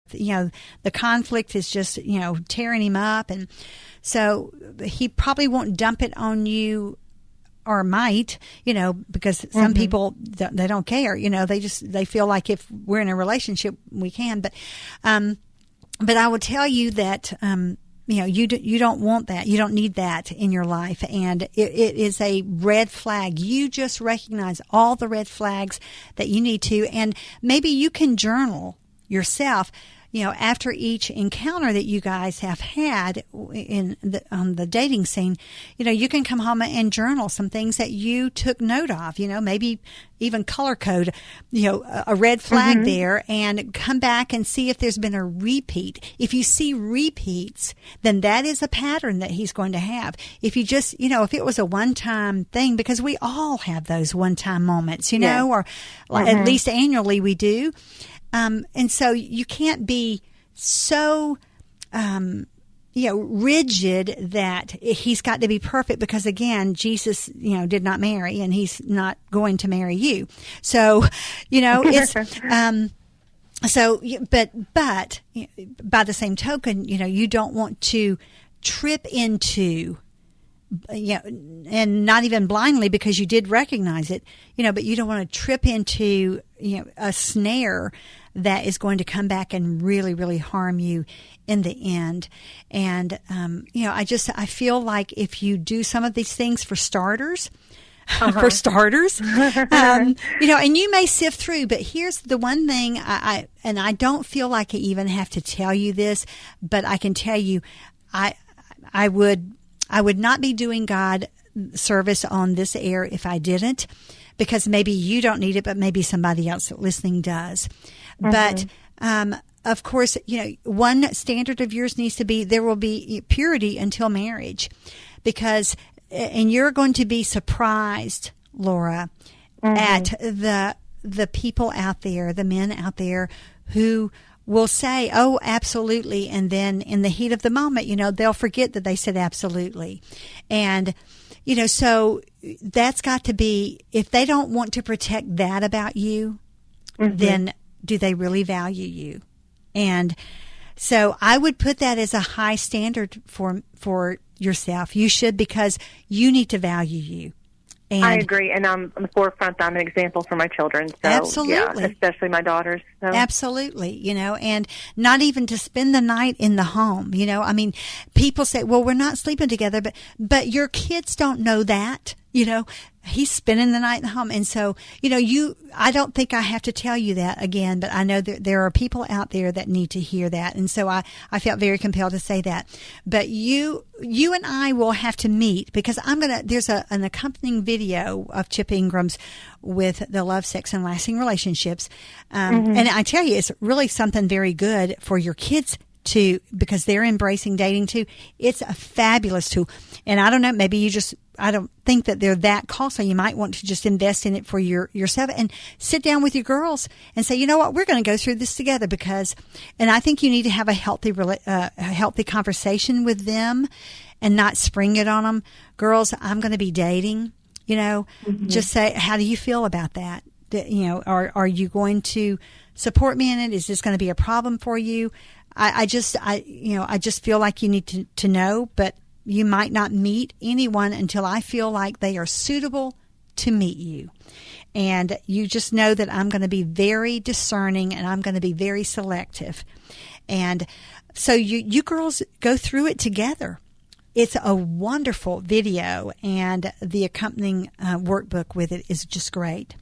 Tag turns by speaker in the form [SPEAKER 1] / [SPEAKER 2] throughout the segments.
[SPEAKER 1] the conflict is just, tearing him up. And so he probably won't dump it on you, or might, because some people, they don't care, they feel like if we're in a relationship, we can. But I will tell you that, you don't want that. You don't need that in your life. And it is a red flag. You just recognize all the red flags that you need to. And maybe you can journal yourself, after each encounter that you guys have had on the dating scene. You can come home and journal some things that you took note of, maybe even color code, a red flag there, and come back and see if there's been a repeat. If you see repeats, then that is a pattern that he's going to have. If you just, if it was a one-time thing, because we all have those one-time moments, or at least annually we do. And so you can't be so, rigid that he's got to be perfect, because again, Jesus, did not marry, and he's not going to marry you. So, it's, but by the same token, you don't want to trip into, and not even blindly, because you did recognize it, but you don't want to trip into, a snare that is going to come back and really, really harm you in the end. And, I feel like if you do some of these things for starters, and you may sift through, but here's the one thing I don't feel like I even have to tell you this, but I can tell you, I would not be doing God service on this air if I didn't, because maybe you don't need it, but maybe somebody else listening does. But, of course, one standard of yours needs to be, there will be purity until marriage, and you're going to be surprised, Laura, at the people out there, the men out there who will say, oh, absolutely. And then in the heat of the moment, they'll forget that they said absolutely. And, so that's got to be, if they don't want to protect that about you, then do they really value you? And so I would put that as a high standard for yourself. You should, because you need to value you. And
[SPEAKER 2] I agree, and I'm on the forefront. I'm an example for my children. So,
[SPEAKER 1] absolutely.
[SPEAKER 2] Yeah, especially my daughters. So.
[SPEAKER 1] Absolutely, and not even to spend the night in the home. People say, well, we're not sleeping together, but your kids don't know that. He's spending the night in the home. And so, I don't think I have to tell you that again, but I know that there are people out there that need to hear that. And so I felt very compelled to say that. But you and I will have to meet, because there's an accompanying video of Chip Ingram's with the Love, Sex, and Lasting Relationships. And I tell you, it's really something very good for your kids too, because they're embracing dating too. It's a fabulous tool. And I don't know, maybe I don't think that they're that costly. You might want to just invest in it for yourself and sit down with your girls and say, you know what, we're going to go through this together, and I think you need to have a healthy conversation with them and not spring it on them. Girls, I'm going to be dating, just say, how do you feel about that? Are you going to support me in it? Is this going to be a problem for you? I just feel like you need to know, but you might not meet anyone until I feel like they are suitable to meet you. And you just know that I'm going to be very discerning, and I'm going to be very selective. And so you girls go through it together. It's a wonderful video, and the accompanying workbook with it is just great.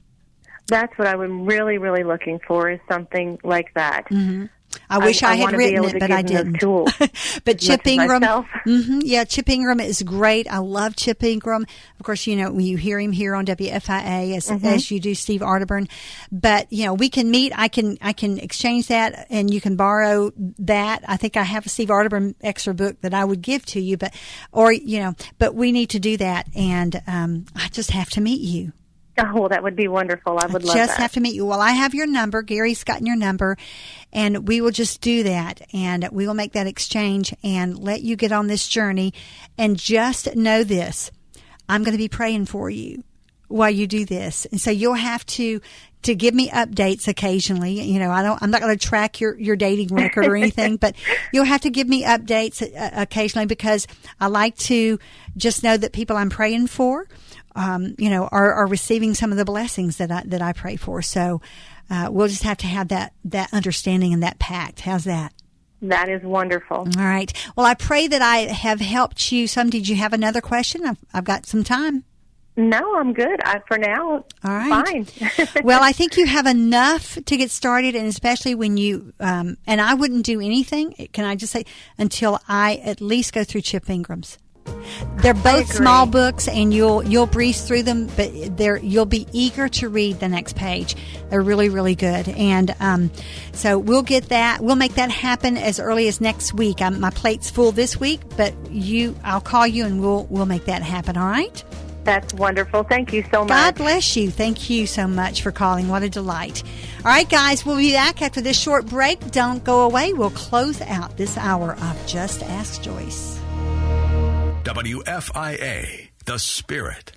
[SPEAKER 2] That's what I'm really, really looking for, is something like that.
[SPEAKER 1] I wish I had written it, but I didn't. But Chip Ingram, Chip Ingram is great. I love Chip Ingram. Of course, you hear him here on WFIA as you do Steve Arterburn. But we can meet. I can exchange that, and you can borrow that. I think I have a Steve Arterburn extra book that I would give to you. But we need to do that, and I just have to meet you.
[SPEAKER 2] Oh, that would be wonderful. I would love that.
[SPEAKER 1] Just have to meet you. Well, I have your number. Gary's gotten your number, and we will just do that, and we will make that exchange and let you get on this journey. And just know this, I'm going to be praying for you while you do this. And so you'll have to to give me updates occasionally. You know, I'm not going to track your dating record or anything, but you'll have to give me updates occasionally, because I like to just know that people I'm praying for, are receiving some of the blessings that I pray for. So, we'll just have to have that understanding and that pact. How's that?
[SPEAKER 2] That is wonderful. All
[SPEAKER 1] right. Well, I pray that I have helped you some. Did you have another question? I've got some time.
[SPEAKER 2] No, I'm good. For now,
[SPEAKER 1] all right.
[SPEAKER 2] Fine.
[SPEAKER 1] Well, I think you have enough to get started, and especially when you, and I wouldn't do anything, can I just say, until I at least go through Chip Ingram's. They're both small books, and you'll breeze through them, but you'll be eager to read the next page. They're really, really good, and so we'll get that. We'll make that happen as early as next week. My plate's full this week, but I'll call you, and we'll make that happen. All right?
[SPEAKER 2] That's wonderful. Thank you so much.
[SPEAKER 1] God bless you. Thank you so much for calling. What a delight. All right, guys, we'll be back after this short break. Don't go away. We'll close out this hour of Just Ask Joyce.
[SPEAKER 3] WFIA, The Spirit.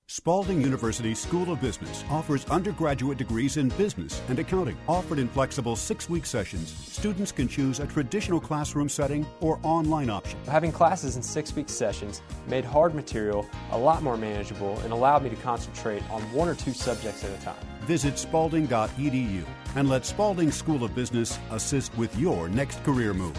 [SPEAKER 4] Spalding University School of Business offers undergraduate degrees in business and accounting. Offered in flexible 6-week sessions, students can choose a traditional classroom setting or online option.
[SPEAKER 5] Having classes in 6-week sessions made hard material a lot more manageable and allowed me to concentrate on 1 or 2 subjects at a time.
[SPEAKER 4] Visit spalding.edu and let Spalding School of Business assist with your next career move.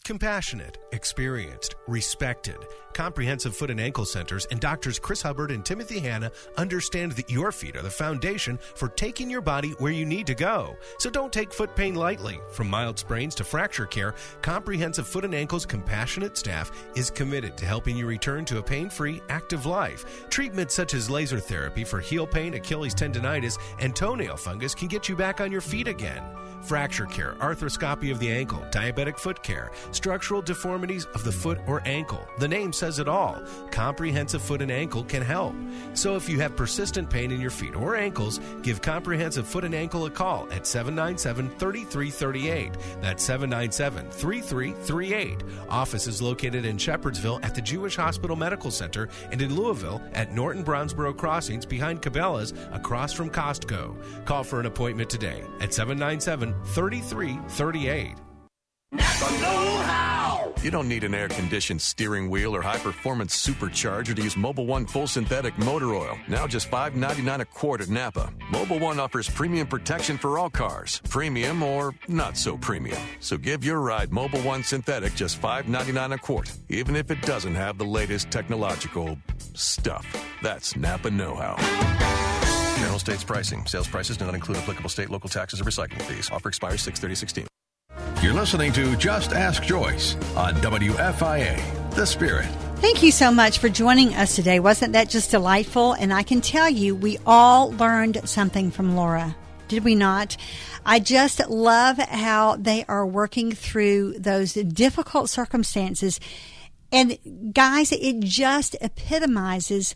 [SPEAKER 6] Compassionate, experienced, respected. Comprehensive Foot and Ankle Centers and Doctors Chris Hubbard and Timothy Hanna understand that your feet are the foundation for taking your body where you need to go. So don't take foot pain lightly. From mild sprains to fracture care, Comprehensive Foot and Ankle's compassionate staff is committed to helping you return to a pain-free, active life. Treatments such as laser therapy for heel pain, Achilles tendonitis, and toenail fungus can get you back on your feet again. Fracture care, arthroscopy of the ankle, diabetic foot care, structural deformities of the foot or ankle. The name says it all. Comprehensive Foot and Ankle can help. So if you have persistent pain in your feet or ankles, give Comprehensive Foot and Ankle a call at 797-3338. That's 797-3338. Office is located in Shepherdsville at the Jewish Hospital Medical Center and in Louisville at Norton Brownsboro Crossings behind Cabela's across from Costco. Call for an appointment today at 797-3338.
[SPEAKER 3] You don't need an air-conditioned steering wheel or high-performance supercharger to use Mobil 1 full synthetic motor oil. Now just $5.99 a quart at Napa. Mobil 1 offers premium protection for all cars. Premium or not so premium. So give your ride Mobil 1 synthetic just $5.99 a quart, even if it doesn't have the latest technological stuff. That's Napa know-how.
[SPEAKER 7] General States pricing. Sales prices do not include applicable state, local taxes, or recycling fees. Offer expires 6/30/16.
[SPEAKER 3] You're listening to Just Ask Joyce on WFIA, The Spirit.
[SPEAKER 1] Thank you so much for joining us today. Wasn't that just delightful? And I can tell you, we all learned something from Laura. Did we not? I just love how they are working through those difficult circumstances. And guys, it just epitomizes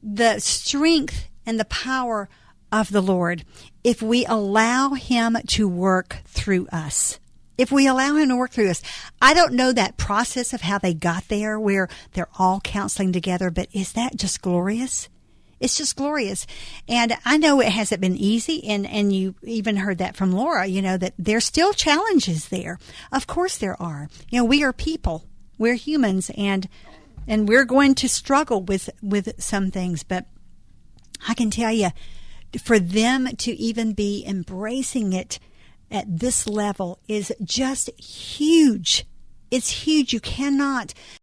[SPEAKER 1] the strength and the power of the Lord if we allow Him to work through us. If we allow Him to work through us. I don't know that process of how they got there where they're all counseling together, but is that just glorious? It's just glorious. And I know it hasn't been easy, and you even heard that from Laura, that there's still challenges there. Of course there are. We are people. We're humans, and we're going to struggle with some things, but I can tell you, for them to even be embracing it at this level is just huge. It's huge. You cannot